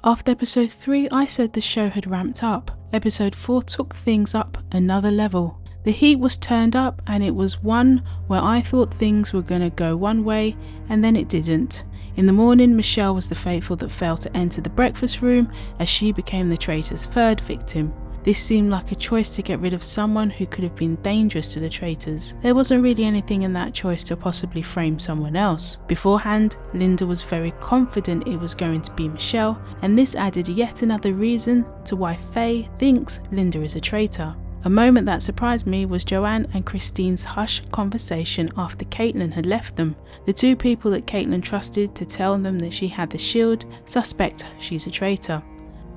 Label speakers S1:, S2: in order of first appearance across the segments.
S1: After episode 3, I said the show had ramped up. Episode 4 took things up another level. The heat was turned up, and it was one where I thought things were going to go one way and then it didn't. In the morning, Michelle was the faithful that failed to enter the breakfast room as she became the traitor's third victim. This seemed like a choice to get rid of someone who could have been dangerous to the traitors. There wasn't really anything in that choice to possibly frame someone else. Beforehand, Linda was very confident it was going to be Michelle, and this added yet another reason to why Faye thinks Linda is a traitor. A moment that surprised me was Joanne and Christine's hushed conversation after Caitlin had left them. The two people that Caitlin trusted to tell them that she had the shield suspect she's a traitor.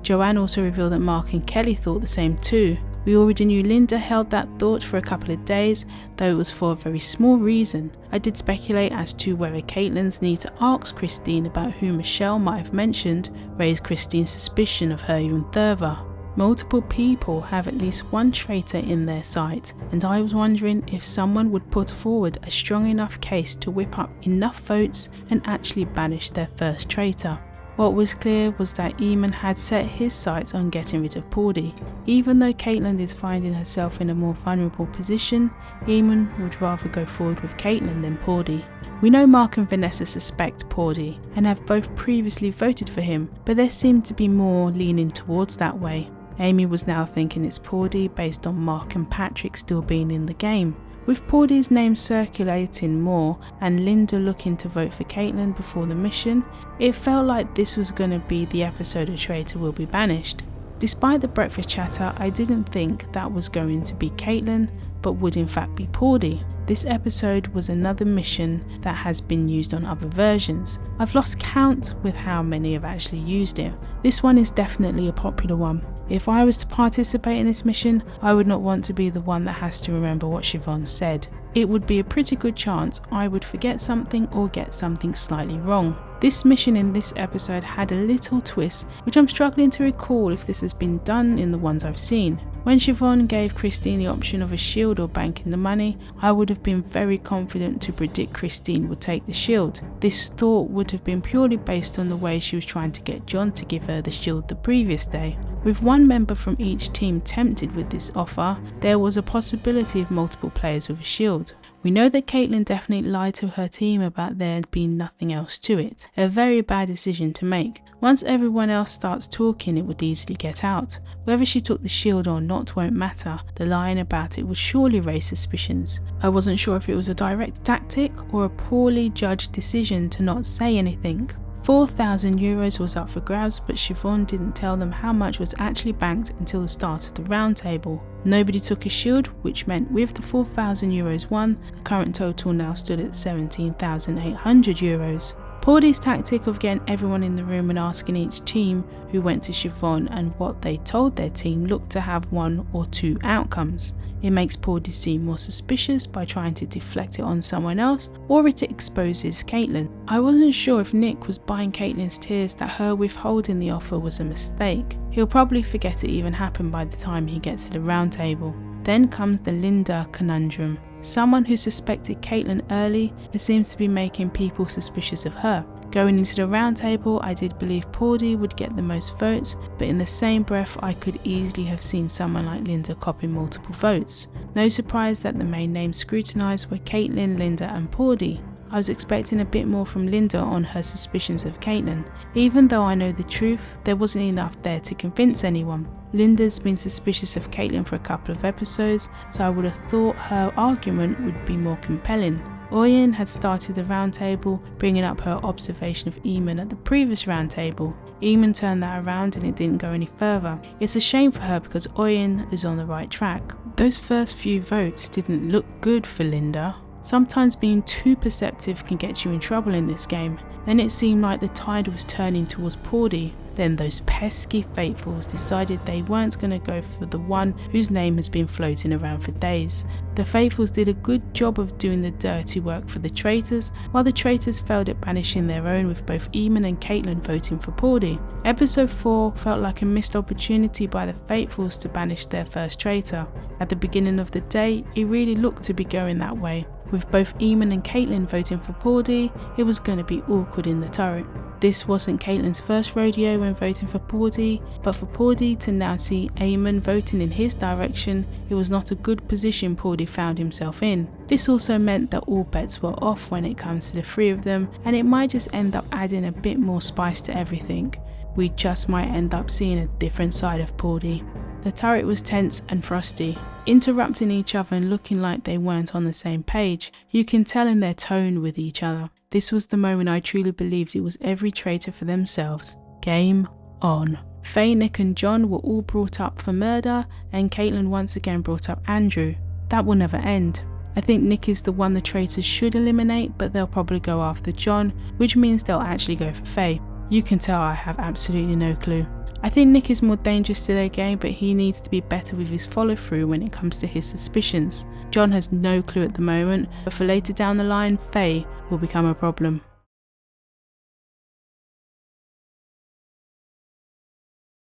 S1: Joanne also revealed that Mark and Kelly thought the same too. We already knew Linda held that thought for a couple of days, though it was for a very small reason. I did speculate as to whether Caitlin's need to ask Christine about who Michelle might have mentioned raised Christine's suspicion of her even further. Multiple people have at least one traitor in their sight, and I was wondering if someone would put forward a strong enough case to whip up enough votes and actually banish their first traitor. What was clear was that Eamon had set his sights on getting rid of Pordy. Even though Caitlin is finding herself in a more vulnerable position, Eamon would rather go forward with Caitlin than Pordy. We know Mark and Vanessa suspect Pordy and have both previously voted for him, but there seemed to be more leaning towards that way. Amy was now thinking it's Pordy based on Mark and Patrick still being in the game. With Pordy's name circulating more and Linda looking to vote for Caitlin before the mission, it felt like this was going to be the episode a traitor will be banished. Despite the breakfast chatter, I didn't think that was going to be Caitlin, but would in fact be Pordy. This episode was another mission that has been used on other versions. I've lost count with how many have actually used it. This one is definitely a popular one. If I was to participate in this mission, I would not want to be the one that has to remember what Siobhan said. It would be a pretty good chance I would forget something or get something slightly wrong. This mission in this episode had a little twist, which I'm struggling to recall if this has been done in the ones I've seen. When Siobhan gave Christine the option of a shield or banking the money, I would have been very confident to predict Christine would take the shield. This thought would have been purely based on the way she was trying to get John to give her the shield the previous day. With one member from each team tempted with this offer, there was a possibility of multiple players with a shield. We know that Caitlin definitely lied to her team about there being nothing else to it. A very bad decision to make. Once everyone else starts talking, it would easily get out. Whether she took the shield or not won't matter. The lying about it would surely raise suspicions. I wasn't sure if it was a direct tactic or a poorly judged decision to not say anything. €4,000 was up for grabs, but Siobhan didn't tell them how much was actually banked until the start of the round table. Nobody took a shield, which meant with the €4,000 won, the current total now stood at €17,800. Pordy's tactic of getting everyone in the room and asking each team who went to Siobhan and what they told their team looked to have one or two outcomes. It makes Pordy seem more suspicious by trying to deflect it on someone else, or it exposes Caitlin. I wasn't sure if Nick was buying Caitlin's tears that her withholding the offer was a mistake. He'll probably forget it even happened by the time he gets to the round table. Then comes the Linda conundrum. Someone who suspected Caitlin early but seems to be making people suspicious of her. Going into the round table, I did believe Pordy would get the most votes, but in the same breath I could easily have seen someone like Linda copying multiple votes. No surprise that the main names scrutinised were Caitlin, Linda and Pordy. I was expecting a bit more from Linda on her suspicions of Caitlin. Even though I know the truth, there wasn't enough there to convince anyone. Linda's been suspicious of Caitlin for a couple of episodes, so I would have thought her argument would be more compelling. Oyen had started the round table, bringing up her observation of Eamon at the previous round table. Eamon turned that around and it didn't go any further. It's a shame for her because Oyen is on the right track. Those first few votes didn't look good for Linda. Sometimes being too perceptive can get you in trouble in this game. Then it seemed like the tide was turning towards Pordy. Then those pesky faithfuls decided they weren't going to go for the one whose name has been floating around for days. The faithfuls did a good job of doing the dirty work for the traitors, while the traitors failed at banishing their own, with both Eamon and Caitlin voting for Pordy. Episode 4 felt like a missed opportunity by the faithfuls to banish their first traitor. At the beginning of the day, it really looked to be going that way. With both Eamon and Caitlin voting for Pordy, it was going to be awkward in the turret. This wasn't Caitlin's first rodeo when voting for Pordy, but for Pordy to now see Eamon voting in his direction, it was not a good position Pordy found himself in. This also meant that all bets were off when it comes to the three of them, and it might just end up adding a bit more spice to everything. We just might end up seeing a different side of Pordy. The turret was tense and frosty, interrupting each other and looking like they weren't on the same page. You can tell in their tone with each other. This was the moment I truly believed it was every traitor for themselves. Game on. Faye, Nick and John were all brought up for murder, and Caitlin once again brought up Andrew. That will never end. I think Nick is the one the traitors should eliminate, but they'll probably go after John, which means they'll actually go for Faye. You can tell I have absolutely no clue. I think Nick is more dangerous to their game, but he needs to be better with his follow through when it comes to his suspicions. John has no clue at the moment, but for later down the line, Faye will become a problem.